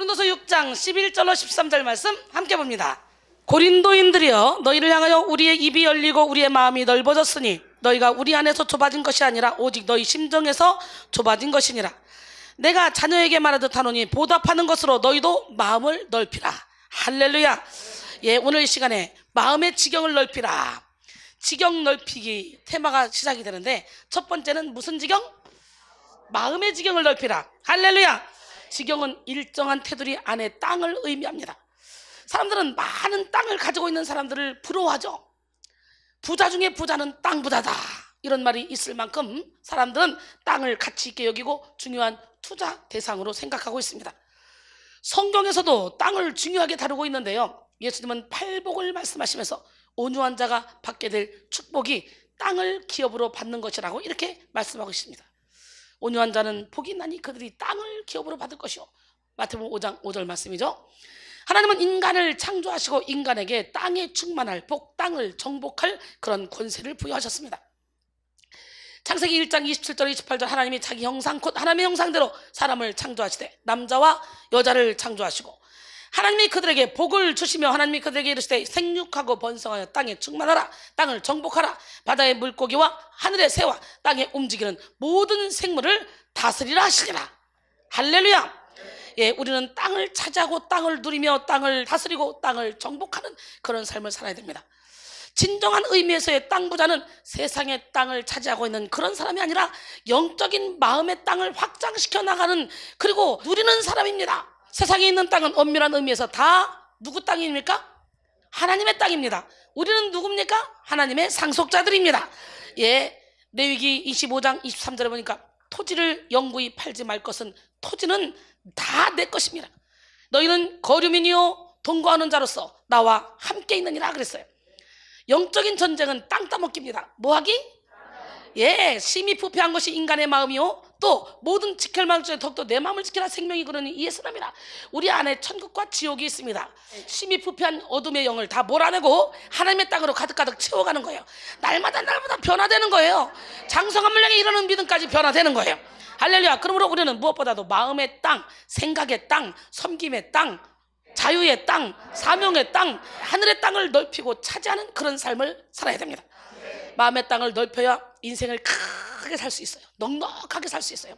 고린도서 6장 11절로 13절 말씀 함께 봅니다. 고린도인들이여, 너희를 향하여 우리의 입이 열리고 우리의 마음이 넓어졌으니 너희가 우리 안에서 좁아진 것이 아니라 오직 너희 심정에서 좁아진 것이니라. 내가 자녀에게 말하듯 하노니 보답하는 것으로 너희도 마음을 넓히라. 할렐루야. 예, 오늘 이 시간에 마음의 지경을 넓히라, 지경 넓히기 테마가 시작이 되는데, 첫 번째는 무슨 지경? 마음의 지경을 넓히라. 할렐루야. 지경은 일정한 테두리 안에 땅을 의미합니다. 사람들은 많은 땅을 가지고 있는 사람들을 부러워하죠. 부자 중에 부자는 땅 부자다, 이런 말이 있을 만큼 사람들은 땅을 가치 있게 여기고 중요한 투자 대상으로 생각하고 있습니다. 성경에서도 땅을 중요하게 다루고 있는데요, 예수님은 팔복을 말씀하시면서 온유한 자가 받게 될 축복이 땅을 기업으로 받는 것이라고 이렇게 말씀하고 있습니다. 온유한 자는 복이 나니 그들이 땅을 기업으로 받을 것이요. 마태복음 5장 5절 말씀이죠. 하나님은 인간을 창조하시고 인간에게 땅에 충만할 복, 땅을 정복할 그런 권세를 부여하셨습니다. 창세기 1장 27절 28절 하나님이 자기 형상 곧 하나님의 형상대로 사람을 창조하시되 남자와 여자를 창조하시고 하나님이 그들에게 복을 주시며 하나님이 그들에게 이르시되 생육하고 번성하여 땅에 충만하라, 땅을 정복하라, 바다의 물고기와 하늘의 새와 땅에 움직이는 모든 생물을 다스리라 하시니라. 할렐루야. 예, 우리는 땅을 차지하고 땅을 누리며 땅을 다스리고 땅을 정복하는 그런 삶을 살아야 됩니다. 진정한 의미에서의 땅 부자는 세상의 땅을 차지하고 있는 그런 사람이 아니라 영적인 마음의 땅을 확장시켜 나가는, 그리고 누리는 사람입니다. 세상에 있는 땅은 엄밀한 의미에서 다 누구 땅입니까? 하나님의 땅입니다. 우리는 누굽니까? 하나님의 상속자들입니다. 예, 레위기 25장 23절에 보니까 토지를 영구히 팔지 말 것은, 토지는 다 내 것입니다. 너희는 거류민이요 동거하는 자로서 나와 함께 있느니라 그랬어요. 영적인 전쟁은 땅 따먹기입니다. 뭐하기? 예, 심히 부패한 것이 인간의 마음이요 또 모든 지킬 마음 중에 더욱더 내 마음을 지키라 생명이 그러니 이에 쓰람이라. 우리 안에 천국과 지옥이 있습니다. 심히 부패한 어둠의 영을 다 몰아내고 하나님의 땅으로 가득가득 채워가는 거예요. 날마다 변화되는 거예요. 장성한 물량에 이르는 믿음까지 변화되는 거예요. 할렐루야. 그러므로 우리는 무엇보다도 마음의 땅, 생각의 땅, 섬김의 땅, 자유의 땅, 사명의 땅, 하늘의 땅을 넓히고 차지하는 그런 삶을 살아야 됩니다. 마음의 땅을 넓혀야 인생을 크게 살 수 있어요. 넉넉하게 살 수 있어요.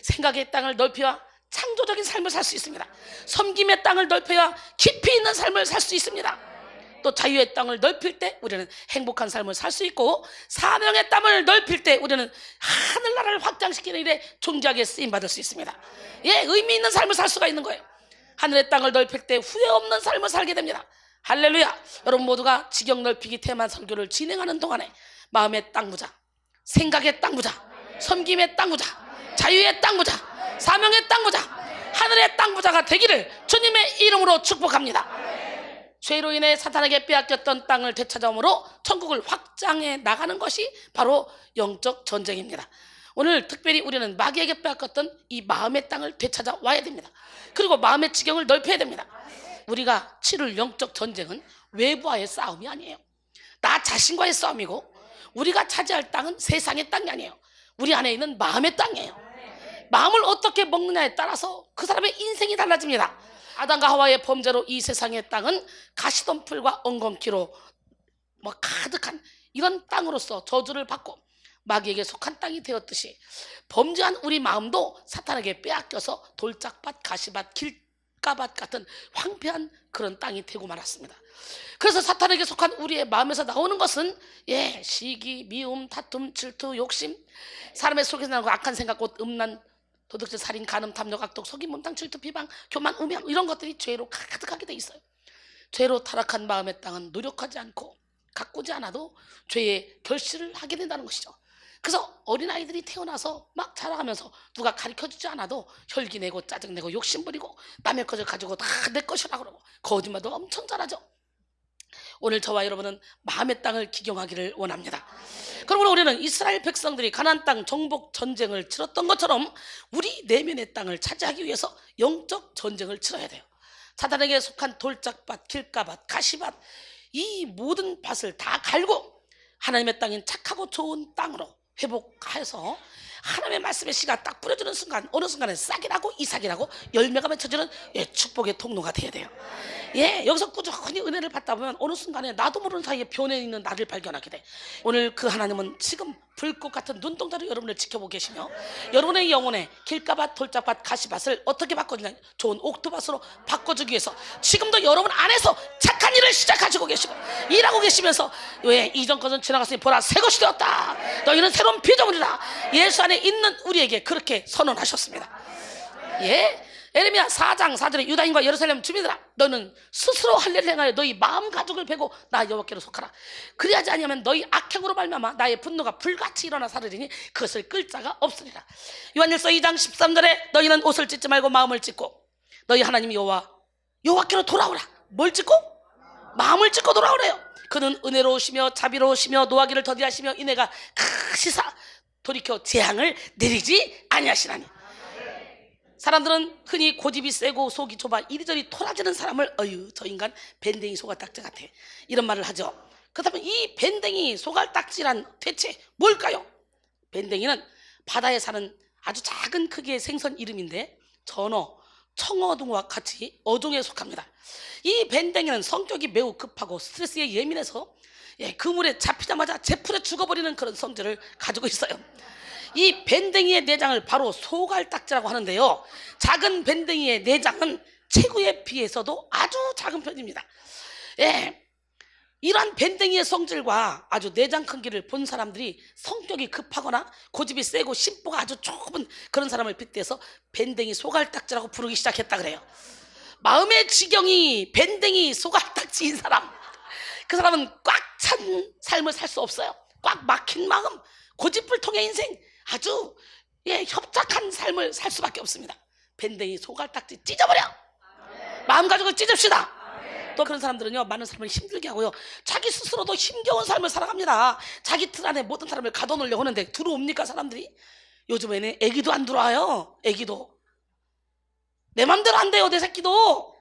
생각의 땅을 넓혀야 창조적인 삶을 살 수 있습니다. 섬김의 땅을 넓혀야 깊이 있는 삶을 살 수 있습니다. 또 자유의 땅을 넓힐 때 우리는 행복한 삶을 살 수 있고, 사명의 땅을 넓힐 때 우리는 하늘나라를 확장시키는 일에 존귀하게 쓰임받을 수 있습니다. 예, 의미 있는 삶을 살 수가 있는 거예요. 하늘의 땅을 넓힐 때 후회 없는 삶을 살게 됩니다. 할렐루야. 여러분 모두가 지경 넓히기 테마 설교를 진행하는 동안에 마음의 땅 부자, 생각의 땅 부자, 섬김의 땅 부자, 자유의 땅 부자, 사명의 땅 부자, 하늘의 땅 부자가 되기를 주님의 이름으로 축복합니다. 죄로 인해 사탄에게 빼앗겼던 땅을 되찾아옴으로 천국을 확장해 나가는 것이 바로 영적 전쟁입니다. 오늘 특별히 우리는 마귀에게 빼앗겼던 이 마음의 땅을 되찾아 와야 됩니다. 그리고 마음의 지경을 넓혀야 됩니다. 우리가 치를 영적 전쟁은 외부와의 싸움이 아니에요. 나 자신과의 싸움이고, 우리가 차지할 땅은 세상의 땅이 아니에요. 우리 안에 있는 마음의 땅이에요. 마음을 어떻게 먹느냐에 따라서 그 사람의 인생이 달라집니다. 아담과 하와의 범죄로 이 세상의 땅은 가시덤불과 엉겅퀴로 가득한 이런 땅으로서 저주를 받고 마귀에게 속한 땅이 되었듯이, 범죄한 우리 마음도 사탄에게 빼앗겨서 돌짝밭, 가시밭, 길가밭 같은 황폐한 그런 땅이 되고 말았습니다. 그래서 사탄에게 속한 우리의 마음에서 나오는 것은 시기, 미움, 다툼, 질투, 욕심, 사람의 속에서 나는 악한 생각, 곧 음란, 도둑질, 살인, 간음, 탐욕, 악독, 속임, 문탕, 질투, 비방, 교만, 음양, 이런 것들이 죄로 가득하게 돼 있어요. 죄로 타락한 마음의 땅은 노력하지 않고 가꾸지 않아도 죄의 결실을 하게 된다는 것이죠. 그래서 어린아이들이 태어나서 막 자라가면서 누가 가르쳐주지 않아도 혈기내고 짜증내고 욕심부리고 남의 것을 가지고 다 내 것이라 그러고 거짓말도 엄청 잘하죠. 오늘 저와 여러분은 마음의 땅을 기경하기를 원합니다. 그러므로 우리는 이스라엘 백성들이 가나안 땅 정복 전쟁을 치렀던 것처럼 우리 내면의 땅을 차지하기 위해서 영적 전쟁을 치러야 돼요. 사탄에게 속한 돌짝밭, 길가밭, 가시밭, 이 모든 밭을 다 갈고 하나님의 땅인 착하고 좋은 땅으로 회복해서 하나님의 말씀의 씨가 딱 뿌려주는 순간 어느 순간에 싹이 나고 이삭이 나고 열매가 맺혀지는 축복의 통로가 돼야 돼요. 여기서 꾸준히 은혜를 받다 보면 어느 순간에 나도 모르는 사이에 변해 있는 나를 발견하게 돼. 오늘 그 하나님은 지금 불꽃 같은 눈동자로 여러분을 지켜보고 계시며 여러분의 영혼에 길가밭, 돌짝밭, 가시밭을 어떻게 바꿔주냐, 좋은 옥토밭으로 바꿔주기 위해서 지금도 여러분 안에서 착한 일을 시작하시고 계시고 일하고 계시면서 이전 것은 지나갔으니 보라 새 것이 되었다, 너희는 새로운 피조물이다, 예수 안에 있는 우리에게 그렇게 선언하셨습니다. 에레미야 4장 4절에 유다인과 예루살렘 주민들아, 너는 스스로 할 일을 행하여 너희 마음 가죽을 베고 나 여호와께로 속하라. 그리하지 아니하면 너희 악행으로 말미암아 나의 분노가 불같이 일어나 사르리니 그것을 끌 자가 없으리라. 요한일서 2장 13절에 너희는 옷을 찢지 말고 마음을 찢고 너희 하나님 여호와께로 돌아오라. 뭘 찢고? 마음을 찢고 돌아오래요. 그는 은혜로우시며 자비로우시며 노하기를 더디하시며 인애가 크시사 돌이켜 재앙을 내리지 아니하시나니. 사람들은 흔히 고집이 세고 속이 좁아 이리저리 토라지는 사람을 저 인간 밴댕이 소갈딱지 같아, 이런 말을 하죠. 그렇다면 이 밴댕이 소갈딱지란 대체 뭘까요? 밴댕이는 바다에 사는 아주 작은 크기의 생선 이름인데 전어, 청어 등과 같이 어종에 속합니다. 이 밴댕이는 성격이 매우 급하고 스트레스에 예민해서 그물에 잡히자마자 제풀에 죽어버리는 그런 성질을 가지고 있어요. 이 밴댕이의 내장을 바로 소갈딱지라고 하는데요, 작은 밴댕이의 내장은 체구에 비해서도 아주 작은 편입니다. 이러한 밴댕이의 성질과 아주 내장 크기를 본 사람들이 성격이 급하거나 고집이 세고 심보가 아주 좁은 그런 사람을 빗대서 밴댕이 소갈딱지라고 부르기 시작했다 그래요. 마음의 지경이 밴댕이 소갈딱지인 사람, 그 사람은 꽉 찬 삶을 살 수 없어요. 꽉 막힌 마음, 고집불통의 인생, 아주 협착한 삶을 살 수밖에 없습니다. 밴댕이 소갈딱지 찢어버려. 마음 가지고 찢읍시다. 또 그런 사람들은요, 많은 사람을 힘들게 하고요, 자기 스스로도 힘겨운 삶을 살아갑니다. 자기 틀 안에 모든 사람을 가둬놓으려고 하는데 들어옵니까 사람들이? 요즘에는 애기도 안 들어와요. 애기도 내 맘대로 안 돼요. 내 새끼도.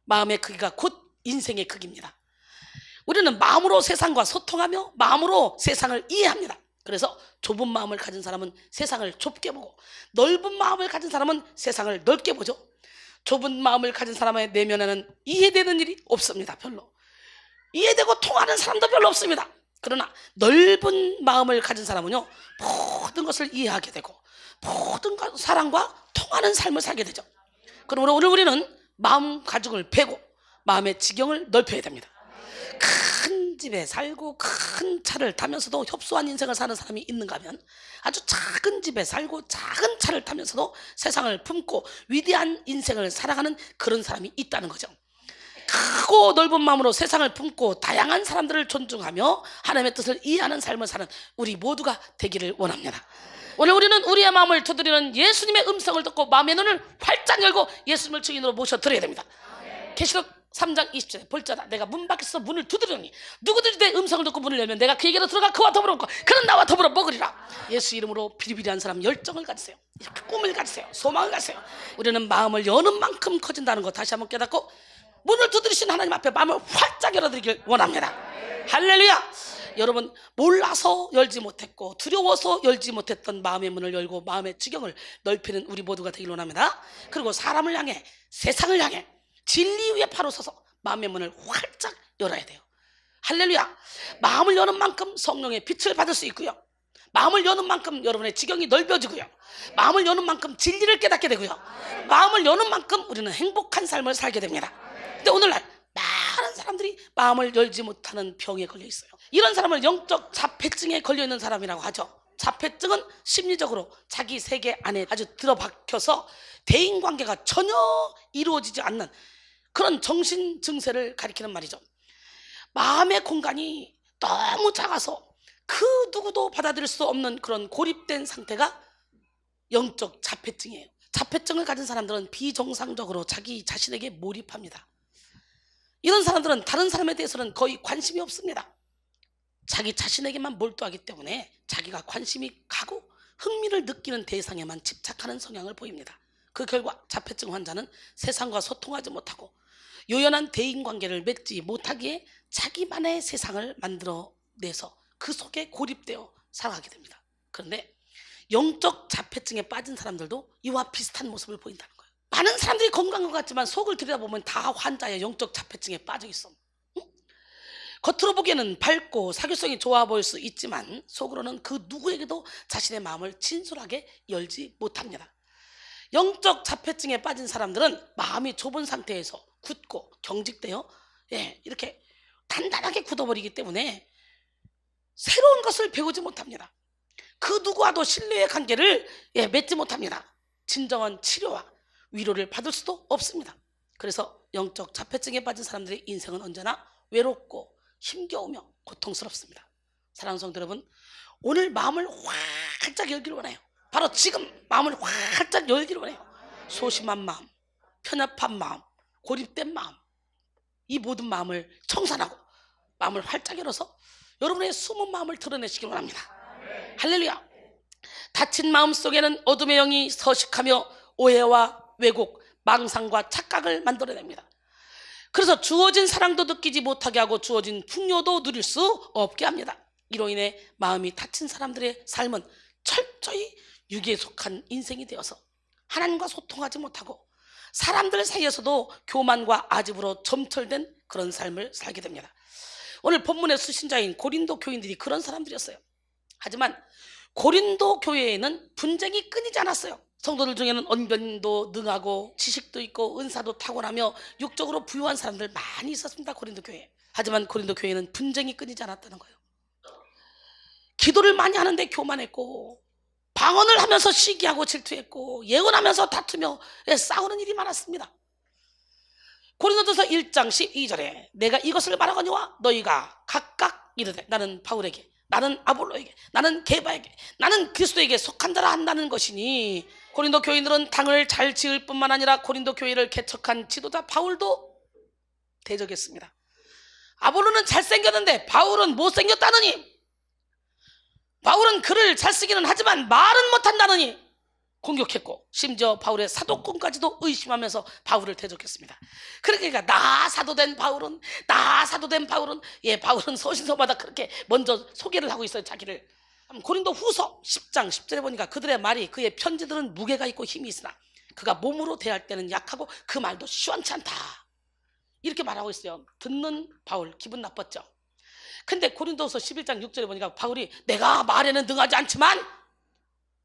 마음의 크기가 곧 인생의 크기입니다. 우리는 마음으로 세상과 소통하며 마음으로 세상을 이해합니다. 그래서 좁은 마음을 가진 사람은 세상을 좁게 보고 넓은 마음을 가진 사람은 세상을 넓게 보죠. 좁은 마음을 가진 사람의 내면에는 이해되는 일이 없습니다. 별로 이해되고 통하는 사람도 별로 없습니다. 그러나 넓은 마음을 가진 사람은요, 모든 것을 이해하게 되고 모든 사람과 통하는 삶을 살게 되죠. 그러므로 오늘 우리는 마음 가죽을 베고 마음의 지경을 넓혀야 됩니다. 큰 집에 살고 큰 차를 타면서도 협소한 인생을 사는 사람이 있는가 하면, 아주 작은 집에 살고 작은 차를 타면서도 세상을 품고 위대한 인생을 살아가는 그런 사람이 있다는 거죠. 크고 넓은 마음으로 세상을 품고 다양한 사람들을 존중하며 하나님의 뜻을 이해하는 삶을 사는 우리 모두가 되기를 원합니다. 오늘 우리는 우리의 마음을 두드리는 예수님의 음성을 듣고 마음의 눈을 활짝 열고 예수님을 증인으로 모셔드려야 됩니다. 계시록 3장 20절에 볼자다, 내가 문 밖에서 문을 두드리니 누구든지 내 음성을 듣고 문을 열면 내가 그에게로 들어가 그와 더불어 먹고 그는 나와 더불어 먹으리라. 예수 이름으로 비리비리한 사람 열정을 가지세요. 꿈을 가지세요. 소망을 가지세요. 우리는 마음을 여는 만큼 커진다는 거 다시 한번 깨닫고 문을 두드리신 하나님 앞에 마음을 활짝 열어드리길 원합니다. 할렐루야. 여러분, 몰라서 열지 못했고 두려워서 열지 못했던 마음의 문을 열고 마음의 지경을 넓히는 우리 모두가 되길 원합니다. 그리고 사람을 향해, 세상을 향해 진리 위에 바로 서서 마음의 문을 활짝 열어야 돼요. 할렐루야. 마음을 여는 만큼 성령의 빛을 받을 수 있고요, 마음을 여는 만큼 여러분의 지경이 넓어지고요, 마음을 여는 만큼 진리를 깨닫게 되고요, 마음을 여는 만큼 우리는 행복한 삶을 살게 됩니다. 근데 오늘날 많은 사람들이 마음을 열지 못하는 병에 걸려 있어요. 이런 사람을 영적 자폐증에 걸려 있는 사람이라고 하죠. 자폐증은 심리적으로 자기 세계 안에 아주 들어박혀서 대인관계가 전혀 이루어지지 않는 그런 정신 증세를 가리키는 말이죠. 마음의 공간이 너무 작아서 그 누구도 받아들일 수 없는 그런 고립된 상태가 영적 자폐증이에요. 자폐증을 가진 사람들은 비정상적으로 자기 자신에게 몰입합니다. 이런 사람들은 다른 사람에 대해서는 거의 관심이 없습니다. 자기 자신에게만 몰두하기 때문에 자기가 관심이 가고 흥미를 느끼는 대상에만 집착하는 성향을 보입니다. 그 결과 자폐증 환자는 세상과 소통하지 못하고 요연한 대인관계를 맺지 못하기에 자기만의 세상을 만들어내서 그 속에 고립되어 살아가게 됩니다. 그런데 영적 자폐증에 빠진 사람들도 이와 비슷한 모습을 보인다는 거예요. 많은 사람들이 건강한 것 같지만 속을 들여다보면 다 환자의 영적 자폐증에 빠져 있어. 응? 겉으로 보기에는 밝고 사교성이 좋아 보일 수 있지만 속으로는 그 누구에게도 자신의 마음을 진솔하게 열지 못합니다. 영적 자폐증에 빠진 사람들은 마음이 좁은 상태에서 굳고 경직되어 이렇게 단단하게 굳어버리기 때문에 새로운 것을 배우지 못합니다. 그 누구와도 신뢰의 관계를 맺지 못합니다. 진정한 치료와 위로를 받을 수도 없습니다. 그래서 영적 자폐증에 빠진 사람들의 인생은 언제나 외롭고 힘겨우며 고통스럽습니다. 사랑하는 성도 여러분, 오늘 마음을 활짝 열기를 원해요. 바로 지금 마음을 활짝 열기를 원해요. 소심한 마음, 편협한 마음, 고립된 마음, 이 모든 마음을 청산하고 마음을 활짝 열어서 여러분의 숨은 마음을 드러내시기 원합니다. 할렐루야. 다친 마음 속에는 어둠의 영이 서식하며 오해와 왜곡, 망상과 착각을 만들어냅니다. 그래서 주어진 사랑도 느끼지 못하게 하고 주어진 풍요도 누릴 수 없게 합니다. 이로 인해 마음이 다친 사람들의 삶은 철저히 육에 속한 인생이 되어서 하나님과 소통하지 못하고 사람들 사이에서도 교만과 아집으로 점철된 그런 삶을 살게 됩니다. 오늘 본문의 수신자인 고린도 교인들이 그런 사람들이었어요. 하지만 고린도 교회에는 분쟁이 끊이지 않았어요. 성도들 중에는 언변도 능하고 지식도 있고 은사도 탁월하며 육적으로 부유한 사람들 많이 있었습니다. 고린도 교회에. 하지만 고린도 교회는 분쟁이 끊이지 않았다는 거예요. 기도를 많이 하는데 교만했고, 방언을 하면서 시기하고 질투했고, 예언하면서 다투며 싸우는 일이 많았습니다. 고린도전서 1장 12절에 내가 이것을 말하거니와 너희가 각각 이르되 나는 바울에게, 나는 아볼로에게, 나는 게바에게, 나는 그리스도에게 속한 자라 한다는 것이니, 고린도 교인들은 당을 잘 지을 뿐만 아니라 고린도 교회를 개척한 지도자 바울도 대적했습니다. 아볼로는 잘생겼는데 바울은 못생겼다느니, 바울은 글을 잘 쓰기는 하지만 말은 못한다느니 공격했고, 심지어 바울의 사도권까지도 의심하면서 바울을 대적했습니다. 그러니까 나 사도된 바울은, 바울은 서신서마다 그렇게 먼저 소개를 하고 있어요, 자기를. 고린도 후서 10장 10절에 보니까 그들의 말이, 그의 편지들은 무게가 있고 힘이 있으나 그가 몸으로 대할 때는 약하고 그 말도 시원치 않다, 이렇게 말하고 있어요. 듣는 바울 기분 나빴죠. 근데 고린도서 11장 6절에 보니까 바울이 내가 말에는 능하지 않지만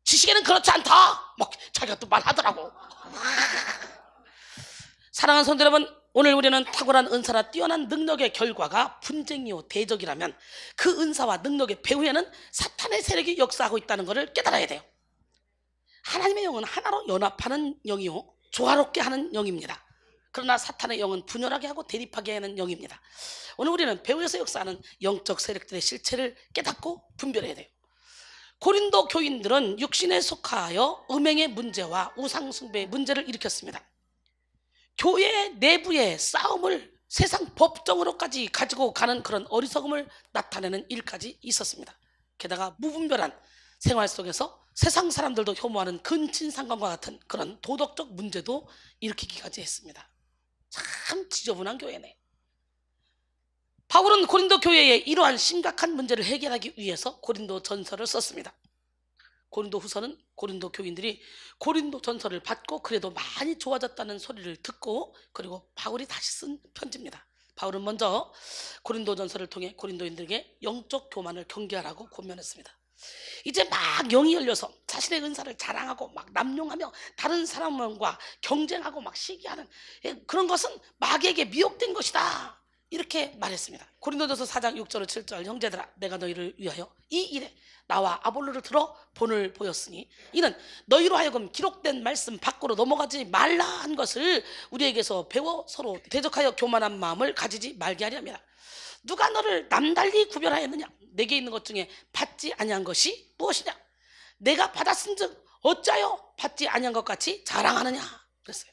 지식에는 그렇지 않다, 막 자기가 또 말하더라고. 사랑하는 성도 여러분, 오늘 우리는 탁월한 은사나 뛰어난 능력의 결과가 분쟁이요 대적이라면 그 은사와 능력의 배후에는 사탄의 세력이 역사하고 있다는 것을 깨달아야 돼요. 하나님의 영은 하나로 연합하는 영이요 조화롭게 하는 영입니다. 그러나 사탄의 영은 분열하게 하고 대립하게 하는 영입니다. 오늘 우리는 배후에서 역사하는 영적 세력들의 실체를 깨닫고 분별해야 돼요. 고린도 교인들은 육신에 속하여 음행의 문제와 우상숭배의 문제를 일으켰습니다. 교회 내부의 싸움을 세상 법정으로까지 가지고 가는 그런 어리석음을 나타내는 일까지 있었습니다. 게다가 무분별한 생활 속에서 세상 사람들도 혐오하는 근친상간과 같은 그런 도덕적 문제도 일으키기까지 했습니다. 참 지저분한 교회네. 바울은 고린도 교회의 이러한 심각한 문제를 해결하기 위해서 고린도 전서를 썼습니다. 고린도 후서는 고린도 교인들이 고린도 전서를 받고 그래도 많이 좋아졌다는 소리를 듣고, 그리고 바울이 다시 쓴 편지입니다. 바울은 먼저 고린도 전서를 통해 고린도인들에게 영적 교만을 경계하라고 권면했습니다. 이제 막 영이 열려서 자신의 은사를 자랑하고 막 남용하며 다른 사람과 경쟁하고 막 시기하는 그런 것은 마귀에게 미혹된 것이다, 이렇게 말했습니다. 고린도전서 4장 6절 7절 형제들아, 내가 너희를 위하여 이 일에 나와 아볼로를 들어 본을 보였으니 이는 너희로 하여금 기록된 말씀 밖으로 넘어가지 말라 한 것을 우리에게서 배워 서로 대적하여 교만한 마음을 가지지 말게 하려 함이라. 누가 너를 남달리 구별하였느냐? 내게 있는 것 중에 받지 아니한 것이 무엇이냐? 내가 받았은즉 어찌하여 받지 아니한 것 같이 자랑하느냐? 그랬어요.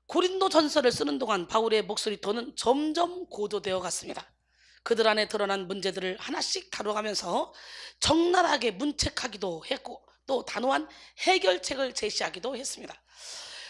고린도 전서를 쓰는 동안 바울의 목소리 톤은 점점 고조되어 갔습니다. 그들 안에 드러난 문제들을 하나씩 다뤄가면서 적나라하게 문책하기도 했고 또 단호한 해결책을 제시하기도 했습니다.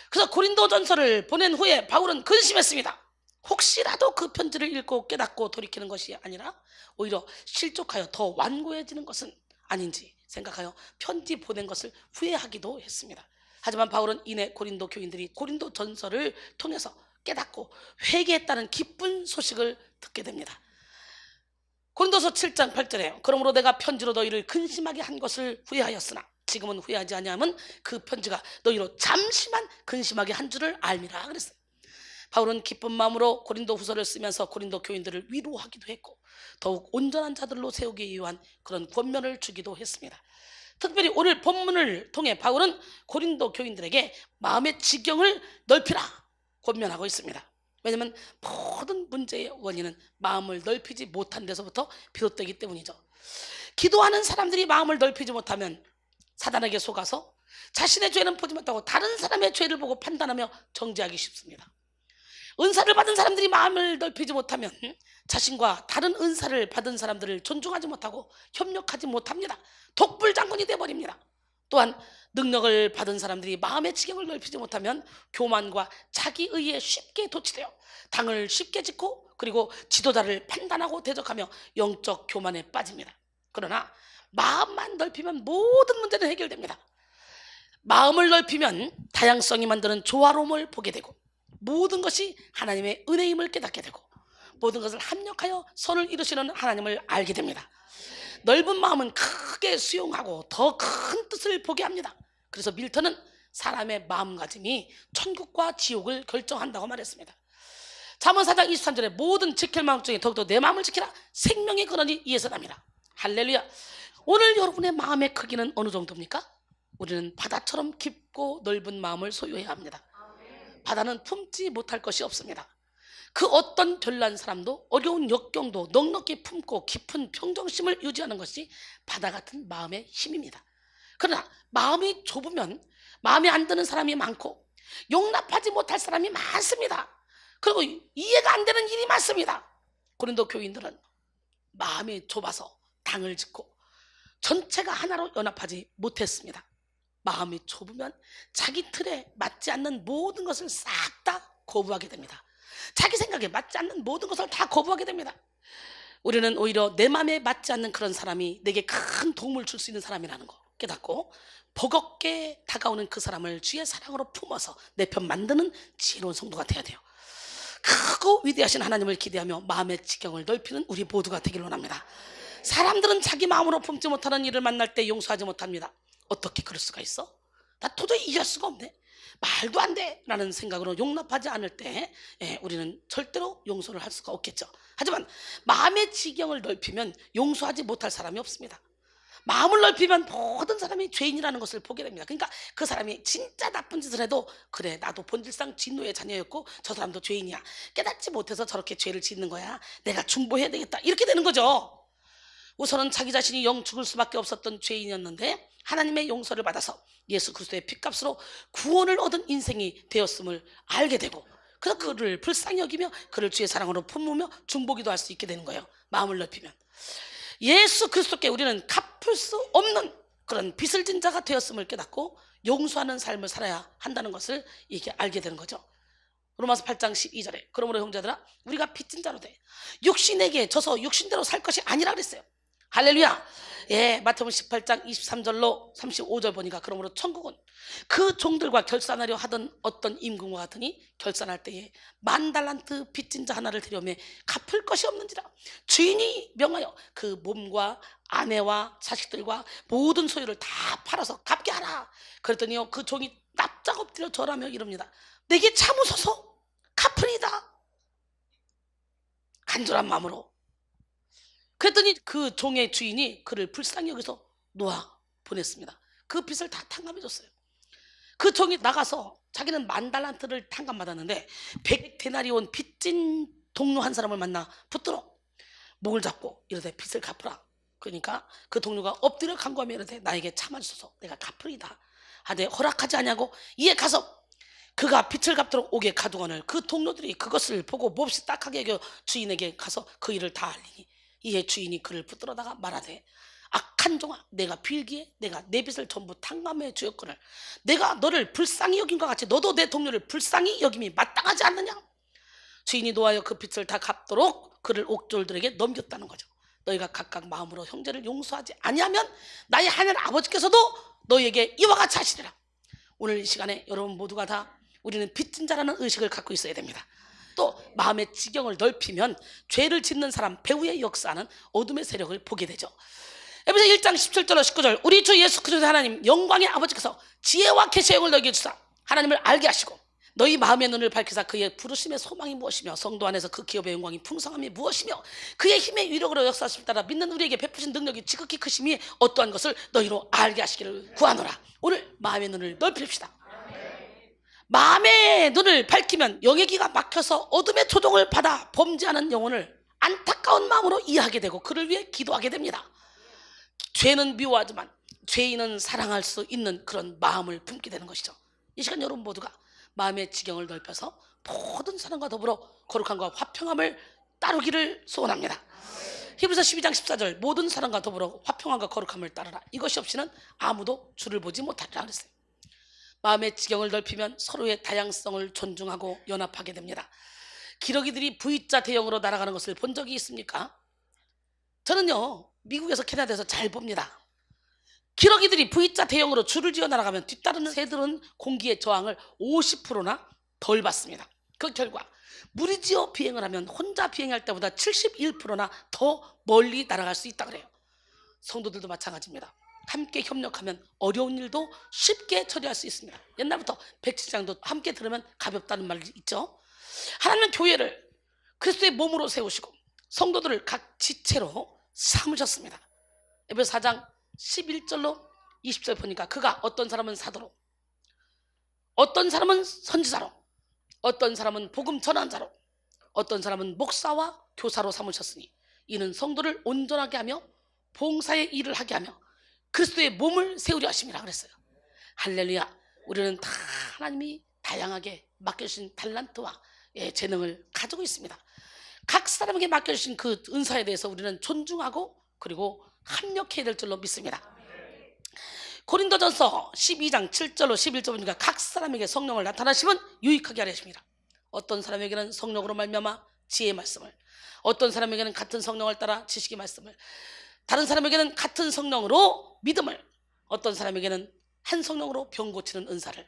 그래서 고린도 전서를 보낸 후에 바울은 근심했습니다. 혹시라도 그 편지를 읽고 깨닫고 돌이키는 것이 아니라 오히려 실족하여 더 완고해지는 것은 아닌지 생각하여 편지 보낸 것을 후회하기도 했습니다. 하지만 바울은 이내 고린도 교인들이 고린도 전서를 통해서 깨닫고 회개했다는 기쁜 소식을 듣게 됩니다. 고린도서 7장 8절에 그러므로 내가 편지로 너희를 근심하게 한 것을 후회하였으나 지금은 후회하지 아니함은 그 편지가 너희로 잠시만 근심하게 한 줄을 알미라 그랬어요. 바울은 기쁜 마음으로 고린도 후서를 쓰면서 고린도 교인들을 위로하기도 했고 더욱 온전한 자들로 세우기 위한 그런 권면을 주기도 했습니다. 특별히 오늘 본문을 통해 바울은 고린도 교인들에게 마음의 지경을 넓히라 권면하고 있습니다. 왜냐하면 모든 문제의 원인은 마음을 넓히지 못한 데서부터 비롯되기 때문이죠. 기도하는 사람들이 마음을 넓히지 못하면 사단에게 속아서 자신의 죄는 보지 못하고 다른 사람의 죄를 보고 판단하며 정죄하기 쉽습니다. 은사를 받은 사람들이 마음을 넓히지 못하면 자신과 다른 은사를 받은 사람들을 존중하지 못하고 협력하지 못합니다. 독불장군이 되어버립니다. 또한 능력을 받은 사람들이 마음의 지경을 넓히지 못하면 교만과 자기의에 쉽게 도취되어 당을 쉽게 짓고 그리고 지도자를 판단하고 대적하며 영적 교만에 빠집니다. 그러나 마음만 넓히면 모든 문제는 해결됩니다. 마음을 넓히면 다양성이 만드는 조화로움을 보게 되고 모든 것이 하나님의 은혜임을 깨닫게 되고 모든 것을 합력하여 선을 이루시는 하나님을 알게 됩니다. 넓은 마음은 크게 수용하고 더 큰 뜻을 보게 합니다. 그래서 밀턴은 사람의 마음가짐이 천국과 지옥을 결정한다고 말했습니다. 잠언 4장 23절에 모든 지킬 마음 중에 더욱더 내 마음을 지키라 생명의 근원이 이에서 납니다. 할렐루야. 오늘 여러분의 마음의 크기는 어느 정도입니까? 우리는 바다처럼 깊고 넓은 마음을 소유해야 합니다. 바다는 품지 못할 것이 없습니다. 그 어떤 별난 사람도 어려운 역경도 넉넉히 품고 깊은 평정심을 유지하는 것이 바다 같은 마음의 힘입니다. 그러나 마음이 좁으면 마음에 안 드는 사람이 많고 용납하지 못할 사람이 많습니다. 그리고 이해가 안 되는 일이 많습니다. 고린도 교인들은 마음이 좁아서 당을 짓고 전체가 하나로 연합하지 못했습니다. 마음이 좁으면 자기 틀에 맞지 않는 모든 것을 싹 다 거부하게 됩니다. 자기 생각에 맞지 않는 모든 것을 다 거부하게 됩니다. 우리는 오히려 내 마음에 맞지 않는 그런 사람이 내게 큰 도움을 줄 수 있는 사람이라는 거 깨닫고 버겁게 다가오는 그 사람을 주의 사랑으로 품어서 내 편 만드는 지혜로운 성도가 되어야 돼요. 크고 위대하신 하나님을 기대하며 마음의 지경을 넓히는 우리 모두가 되길 원합니다. 사람들은 자기 마음으로 품지 못하는 일을 만날 때 용서하지 못합니다. 어떻게 그럴 수가 있어? 나 도저히 이해할 수가 없네. 말도 안 돼 라는 생각으로 용납하지 않을 때 우리는 절대로 용서를 할 수가 없겠죠. 하지만 마음의 지경을 넓히면 용서하지 못할 사람이 없습니다. 마음을 넓히면 모든 사람이 죄인이라는 것을 보게 됩니다. 그러니까 그 사람이 진짜 나쁜 짓을 해도 그래 나도 본질상 진노의 자녀였고 저 사람도 죄인이야. 깨닫지 못해서 저렇게 죄를 짓는 거야. 내가 중보해야 되겠다. 이렇게 되는 거죠. 우선은 자기 자신이 영 죽을 수밖에 없었던 죄인이었는데 하나님의 용서를 받아서 예수 그리스도의 핏값으로 구원을 얻은 인생이 되었음을 알게 되고 그래서 그를 불쌍히 여기며 그를 주의 사랑으로 품으며 중보기도 할 수 있게 되는 거예요. 마음을 넓히면 예수 그리스도께 우리는 갚을 수 없는 그런 빚을 진 자가 되었음을 깨닫고 용서하는 삶을 살아야 한다는 것을 이렇게 알게 되는 거죠. 로마서 8장 12절에 그러므로 형제들아 우리가 빚진 자로 돼 육신에게 져서 육신대로 살 것이 아니라 그랬어요. 할렐루야. 마태복음 18장 23절로 35절 보니까 그러므로 천국은 그 종들과 결산하려 하던 어떤 임금과 같으니 결산할 때에 10,000달란트 빚진 자 하나를 데려오매 갚을 것이 없는지라 주인이 명하여 그 몸과 아내와 자식들과 모든 소유를 다 팔아서 갚게 하라. 그랬더니요 그 종이 납작 엎드려 절하며 이럽니다. 내게 참으소서 갚으리다. 간절한 마음으로. 그랬더니 그 종의 주인이 그를 불쌍히 여기서 놓아 보냈습니다. 그 빚을 다 탕감해줬어요. 그 종이 나가서 자기는 10,000달란트를 탕감받았는데 100데나리온 빚진 동료 한 사람을 만나 붙들어 목을 잡고 이러되 빚을 갚으라. 그러니까 그 동료가 엎드려 간구하며 이러되 나에게 참아주소서 내가 갚으리다 하되 허락하지 아니하고 이에 가서 그가 빚을 갚도록 오게 가두거늘 그 동료들이 그것을 보고 몹시 딱하게 여겨 주인에게 가서 그 일을 다 알리니 이에 주인이 그를 붙들어다가 말하되 악한 종아 내가 빌기에 내가 내 빚을 전부 탕감해 주었거늘 내가 너를 불쌍히 여김과 같이 너도 내 동료를 불쌍히 여김이 마땅하지 않느냐. 주인이 노하여 그 빚을 다 갚도록 그를 옥졸들에게 넘겼다는 거죠. 너희가 각각 마음으로 형제를 용서하지 아니하면 나의 하나님 아버지께서도 너희에게 이와 같이 하시리라. 오늘 이 시간에 여러분 모두가 다 우리는 빚진 자라는 의식을 갖고 있어야 됩니다. 또 마음의 지경을 넓히면 죄를 짓는 사람 배후의 역사는 어둠의 세력을 보게 되죠. 에베소 1장 17절로 19절 우리 주 예수 그리스도 하나님 영광의 아버지께서 지혜와 계시의 영을 너희에게 주사 하나님을 알게 하시고 너희 마음의 눈을 밝히사 그의 부르심의 소망이 무엇이며 성도 안에서 그 기업의 영광이 풍성함이 무엇이며 그의 힘의 위력으로 역사하심을 따라 믿는 우리에게 베푸신 능력이 지극히 크심이 어떠한 것을 너희로 알게 하시기를 구하노라. 오늘 마음의 눈을 넓힙시다. 마음의 눈을 밝히면 영의 귀가 막혀서 어둠의 조종을 받아 범죄하는 영혼을 안타까운 마음으로 이해하게 되고 그를 위해 기도하게 됩니다. 죄는 미워하지만 죄인은 사랑할 수 있는 그런 마음을 품게 되는 것이죠. 이 시간 여러분 모두가 마음의 지경을 넓혀서 모든 사람과 더불어 거룩함과 화평함을 따르기를 소원합니다. 히브리서 12장 14절 모든 사람과 더불어 화평함과 거룩함을 따르라. 이것이 없이는 아무도 주를 보지 못하리라 그랬어요. 마음의 지경을 넓히면 서로의 다양성을 존중하고 연합하게 됩니다. 기러기들이 V자 대형으로 날아가는 것을 본 적이 있습니까? 저는요 미국에서 캐나다에서 잘 봅니다. 기러기들이 V자 대형으로 줄을 지어 날아가면 뒤따르는 새들은 공기의 저항을 50%나 덜 받습니다. 그 결과 무리지어 비행을 하면 혼자 비행할 때보다 71%나 더 멀리 날아갈 수 있다 그래요. 성도들도 마찬가지입니다. 함께 협력하면 어려운 일도 쉽게 처리할 수 있습니다. 옛날부터 백지장도 함께 들으면 가볍다는 말이 있죠. 하나님은 교회를 그리스도의 몸으로 세우시고 성도들을 각 지체로 삼으셨습니다. 에베소 4장 11절로 20절 보니까 그가 어떤 사람은 사도로 어떤 사람은 선지자로 어떤 사람은 복음 전환자로 어떤 사람은 목사와 교사로 삼으셨으니 이는 성도를 온전하게 하며 봉사의 일을 하게 하며 그리스도의 몸을 세우려 하심이라 그랬어요. 할렐루야. 우리는 다 하나님이 다양하게 맡겨주신 달란트와 재능을 가지고 있습니다. 각 사람에게 맡겨주신 그 은사에 대해서 우리는 존중하고 그리고 합력해야 될 줄로 믿습니다. 고린도전서 12장 7절로 11절 보니까 각 사람에게 성령을 나타나시면 유익하게 하려 하십니다. 어떤 사람에게는 성령으로 말미암아 지혜의 말씀을, 어떤 사람에게는 같은 성령을 따라 지식의 말씀을, 다른 사람에게는 같은 성령으로 믿음을, 어떤 사람에게는 한 성령으로 병 고치는 은사를,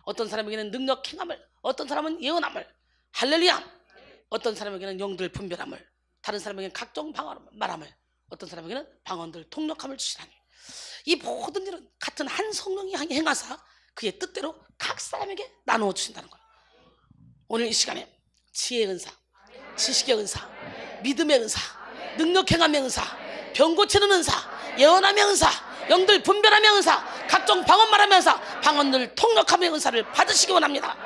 어떤 사람에게는 능력 행함을, 어떤 사람은 예언함을, 할렐루야. 어떤 사람에게는 영들 분별함을, 다른 사람에게는 각종 방언 말함을, 어떤 사람에게는 방언들 통역함을 주시라니. 이 모든 일은 같은 한 성령이 행하사 그의 뜻대로 각 사람에게 나누어 주신다는 거예요. 오늘 이 시간에 지혜의 은사, 지식의 은사, 믿음의 은사, 능력 행함의 은사, 병 고치는 은사, 예언함의 은사, 영들 분별함의 은사, 각종 방언 말함의 은사, 방언들 통역함의 은사를 받으시기 원합니다.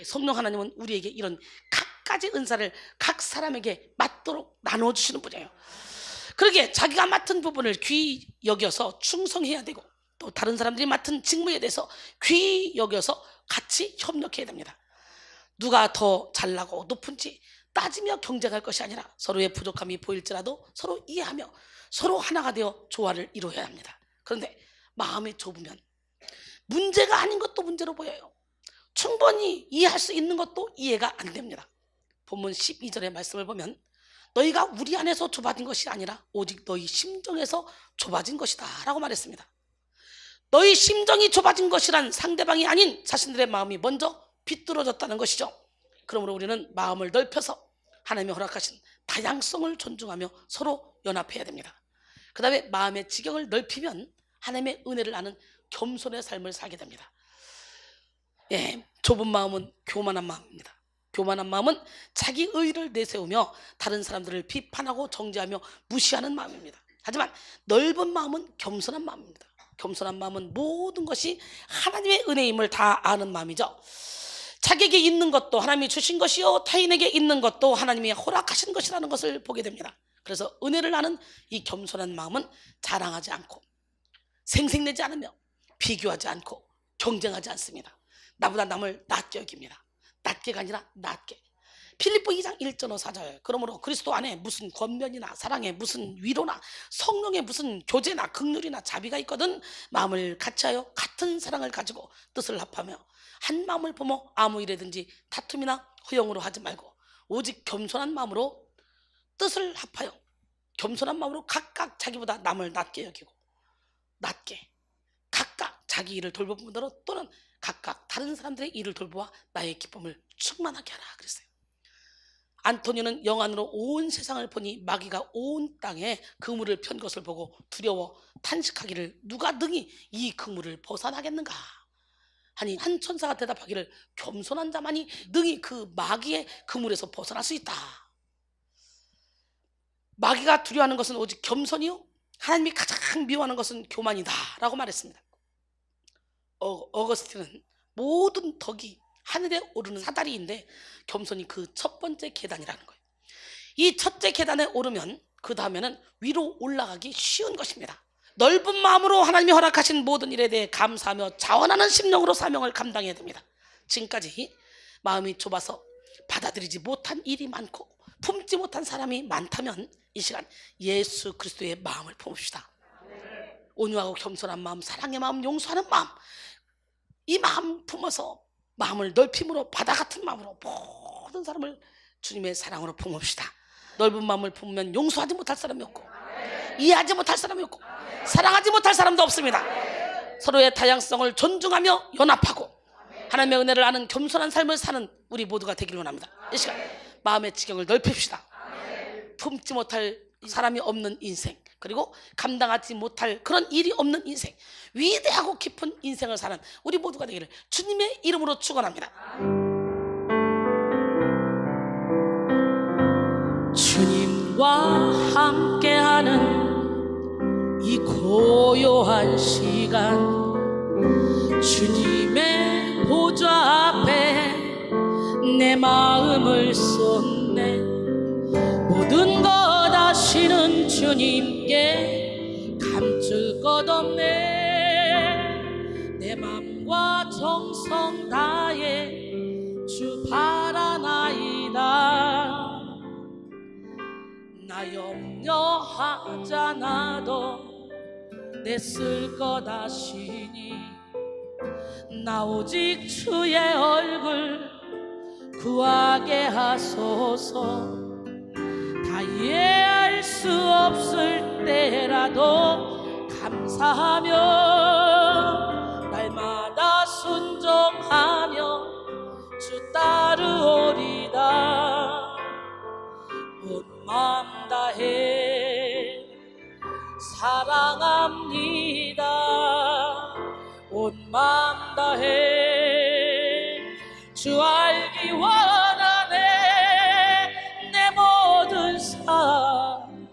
성령 하나님은 우리에게 이런 각가지 은사를 각 사람에게 맞도록 나누어 주시는 분이에요. 그러기에 자기가 맡은 부분을 귀히 여겨서 충성해야 되고 또 다른 사람들이 맡은 직무에 대해서 귀히 여겨서 같이 협력해야 됩니다. 누가 더 잘나고 높은지 따지며 경쟁할 것이 아니라 서로의 부족함이 보일지라도 서로 이해하며 서로 하나가 되어 조화를 이루어야 합니다. 그런데 마음이 좁으면 문제가 아닌 것도 문제로 보여요. 충분히 이해할 수 있는 것도 이해가 안 됩니다. 본문 12절의 말씀을 보면 너희가 우리 안에서 좁아진 것이 아니라 오직 너희 심정에서 좁아진 것이다 라고 말했습니다. 너희 심정이 좁아진 것이란 상대방이 아닌 자신들의 마음이 먼저 비뚤어졌다는 것이죠. 그러므로 우리는 마음을 넓혀서 하나님이 허락하신 다양성을 존중하며 서로 연합해야 됩니다. 그 다음에 마음의 지경을 넓히면 하나님의 은혜를 아는 겸손의 삶을 살게 됩니다. 좁은 마음은 교만한 마음입니다. 교만한 마음은 자기 의의를 내세우며 다른 사람들을 비판하고 정죄하며 무시하는 마음입니다. 하지만 넓은 마음은 겸손한 마음입니다. 겸손한 마음은 모든 것이 하나님의 은혜임을 다 아는 마음이죠. 자기에게 있는 것도 하나님이 주신 것이요 타인에게 있는 것도 하나님이 허락하신 것이라는 것을 보게 됩니다. 그래서 은혜를 아는 이 겸손한 마음은 자랑하지 않고 생색내지 않으며 비교하지 않고 경쟁하지 않습니다. 나보다 남을 낮게 여깁니다. 낮게가 아니라 낮게. 필립보 2장 1절 4절 그러므로 그리스도 안에 무슨 권면이나 사랑에 무슨 위로나 성령의 무슨 교제나 긍휼이나 자비가 있거든 마음을 같이하여 같은 사랑을 가지고 뜻을 합하며 한 마음을 품어 아무 일에든지 다툼이나 허용으로 하지 말고 오직 겸손한 마음으로 뜻을 합하여 겸손한 마음으로 각각 자기보다 남을 낮게 여기고, 낮게 각각 자기 일을 돌볼 뿐더러 또는 각각 다른 사람들의 일을 돌보아 나의 기쁨을 충만하게 하라 그랬어요. 안토니오는 영안으로 온 세상을 보니 마귀가 온 땅에 그물을 편 것을 보고 두려워 탄식하기를 누가 능히 이 그물을 벗어나겠는가 하니, 한 천사가 대답하기를 겸손한 자만이 능히 그 마귀의 그물에서 벗어날 수 있다. 마귀가 두려워하는 것은 오직 겸손이요, 하나님이 가장 미워하는 것은 교만이다 라고 말했습니다. 어거스틴은 모든 덕이 하늘에 오르는 사다리인데 겸손이 그 첫 번째 계단이라는 거예요. 이 첫째 계단에 오르면 그 다음에는 위로 올라가기 쉬운 것입니다. 넓은 마음으로 하나님이 허락하신 모든 일에 대해 감사하며 자원하는 심령으로 사명을 감당해야 됩니다. 지금까지 마음이 좁아서 받아들이지 못한 일이 많고 품지 못한 사람이 많다면 이 시간 예수 그리스도의 마음을 품읍시다. 온유하고 겸손한 마음, 사랑의 마음, 용서하는 마음, 이 마음 품어서 마음을 넓힘으로 바다 같은 마음으로 모든 사람을 주님의 사랑으로 품읍시다. 넓은 마음을 품으면 용서하지 못할 사람이 없고, 이해하지 못할 사람이 없고, 사랑하지 못할 사람도 없습니다. 서로의 다양성을 존중하며 연합하고 하나님의 은혜를 아는 겸손한 삶을 사는 우리 모두가 되기를 원합니다. 이 시간 마음의 지경을 넓힙시다. 품지 못할 사람이 없는 인생, 그리고 감당하지 못할 그런 일이 없는 인생, 위대하고 깊은 인생을 사는 우리 모두가 되기를 주님의 이름으로 축원합니다. 주님과 함께하는 이 고요한 시간, 주님의 보좌 앞에 내 마음을 쏟네. 모든 것 아시는 주님께 감출 것 없네. 내 맘과 정성 다해 주 바라나이다. 나 염려하잖아도 내 쓸 것 아시니, 나 오직 주의 얼굴 구하게 하소서. 다 이해할 수 없을 때라도 감사하며 날마다 순종하며 주 따르오리다. 온 마음 다해 사랑합니다. 온 마음 다해 주 알기 원하네. 내 모든 삶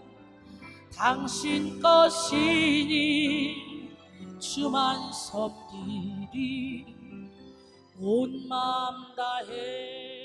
당신 것이니 주만 섬기리. 온 마음 다해